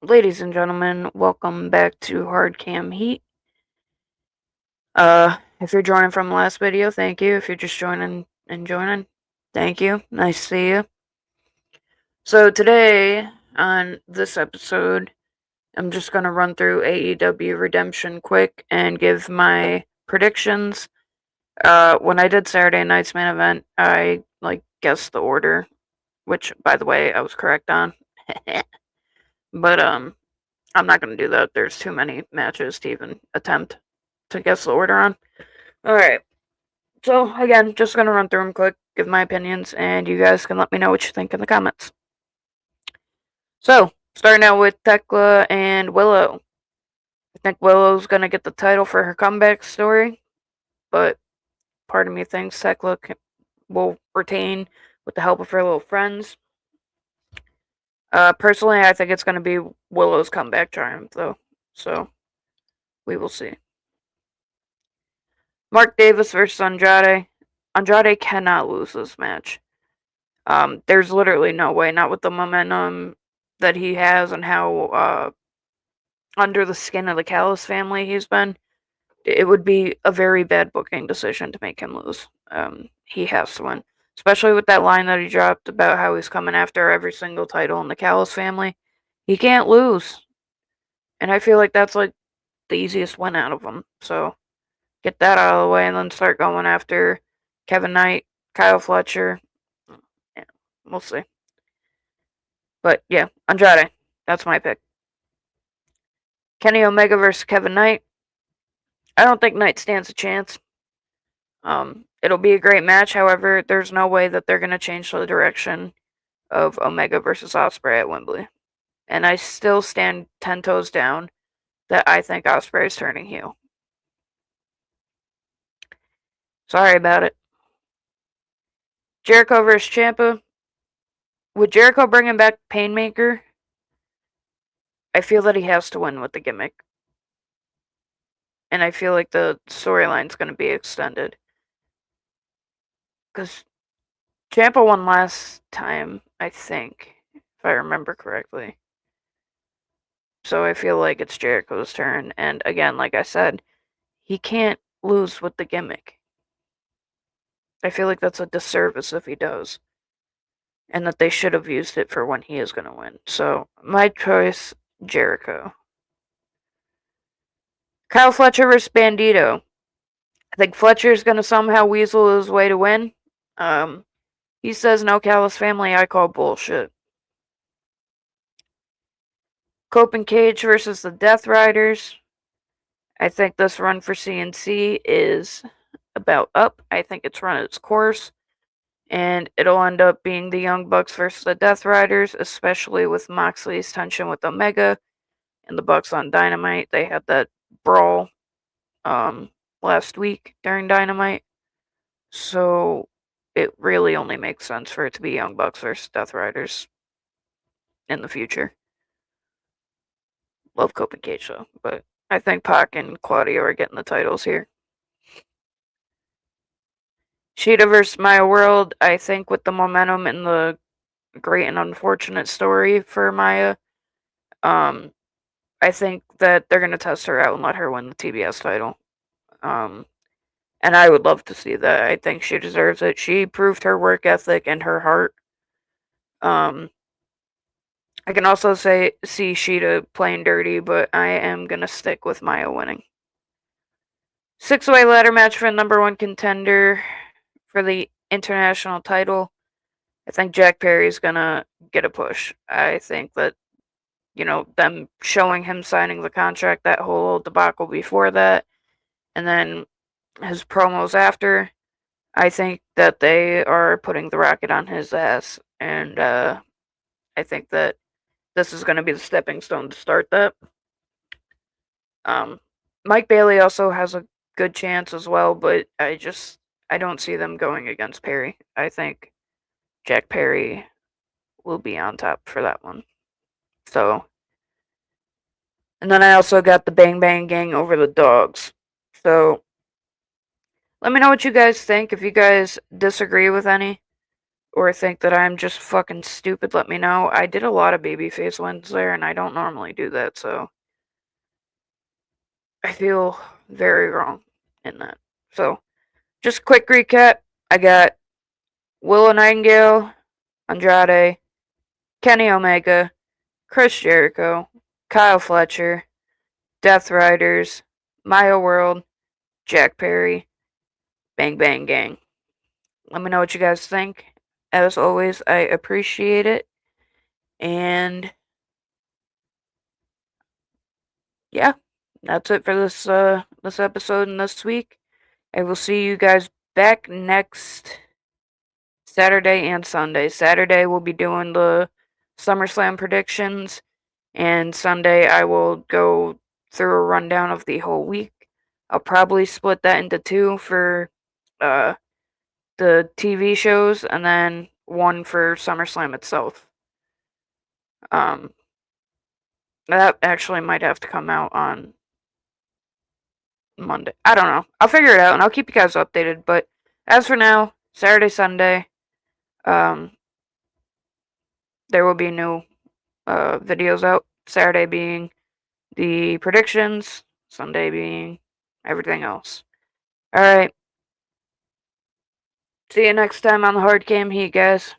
Ladies and gentlemen, welcome back to Hard Cam Heat. If you're joining from the last video, thank you. If you're just joining, thank you. Nice to see you. So today, on this episode, I'm just gonna run through AEW Redemption quick and give my predictions. When I did Saturday night's main event, I guessed the order, which, by the way, I was correct on. But I'm not going to do that. There's too many matches to even attempt to guess the order on. Alright. So, again, just going to run through them quick, give my opinions, and you guys can let me know what you think in the comments. So, starting out with Tekla and Willow. I think Willow's going to get the title for her comeback story, but part of me thinks Tekla will retain with the help of her little friends. Personally, I think it's going to be Willow's comeback triumph, though. So, we will see. Mark Davis versus Andrade. Andrade cannot lose this match. There's literally no way, not with the momentum that he has and how under the skin of the Callis family he's been. It would be a very bad booking decision to make him lose. He has to win. Especially with that line that he dropped about how he's coming after every single title in the Callis family. He can't lose. And I feel like that's like the easiest win out of him. So get that out of the way and then start going after Kevin Knight, Kyle Fletcher. Yeah, we'll see. But yeah, Andrade. That's my pick. Kenny Omega versus Kevin Knight. I don't think Knight stands a chance. It'll be a great match. However, there's no way that they're going to change the direction of Omega versus Ospreay at Wembley. And I still stand 10 toes down that I think Ospreay is turning heel. Sorry about it. Jericho versus Ciampa. With Jericho bringing back Painmaker, I feel that he has to win with the gimmick. And I feel like the storyline's going to be extended. Because Ciampa won last time, I think, if I remember correctly. So I feel like it's Jericho's turn. And again, like I said, he can't lose with the gimmick. I feel like that's a disservice if he does. And that they should have used it for when he is going to win. So, my choice, Jericho. Kyle Fletcher versus Bandito. I think Fletcher's going to somehow weasel his way to win. He says no Callis family, I call bullshit. Cope and Cage versus the Death Riders. I think this run for CNC is about up. I think it's run its course. And it'll end up being the Young Bucks versus the Death Riders, especially with Moxley's tension with Omega and the Bucks on Dynamite. They had that brawl last week during Dynamite. So it really only makes sense for it to be Young Bucks versus Death Riders in the future. Love Cope and Cage though, but I think Pac and Claudio are getting the titles here. Sheeta versus Maya World, I think with the momentum and the great and unfortunate story for Maya, I think that they're going to test her out and let her win the TBS title. And I would love to see that. I think she deserves it. She proved her work ethic and her heart. I can also see Sheeta playing dirty, but I am going to stick with Maya winning. 6-way ladder match for the #1 contender for the international title. I think Jack Perry's going to get a push. I think that, them showing him signing the contract, that whole debacle before that, and then his promos after, I think that they are putting the rocket on his ass, and I think that this is going to be the stepping stone to start that. Mike Bailey also has a good chance as well, but I don't see them going against Perry. I think Jack Perry will be on top for that one. So, and then I also got the Bang Bang Gang over the Dogs. So, let me know what you guys think, if you guys disagree with any, or think that I'm just fucking stupid, let me know. I did a lot of babyface wins there, and I don't normally do that, so I feel very wrong in that. So, just a quick recap. I got Willow Nightingale, Andrade, Kenny Omega, Chris Jericho, Kyle Fletcher, Death Riders, Maya World, Jack Perry, Bang Bang Gang. Let me know what you guys think. As always, I appreciate it. And yeah, that's it for this episode and this week. I will see you guys back next Saturday and Sunday. Saturday we'll be doing the SummerSlam predictions, and Sunday I will go through a rundown of the whole week. I'll probably split that into two for uh the TV shows and then one for SummerSlam itself. Um that actually might have to come out on Monday. I don't know. I'll figure it out and I'll keep you guys updated, but as for now, Saturday, Sunday, um there will be new videos out. Saturday being the predictions, Sunday being everything else. Alright. See you next time on the Hard Cam Heat, guys.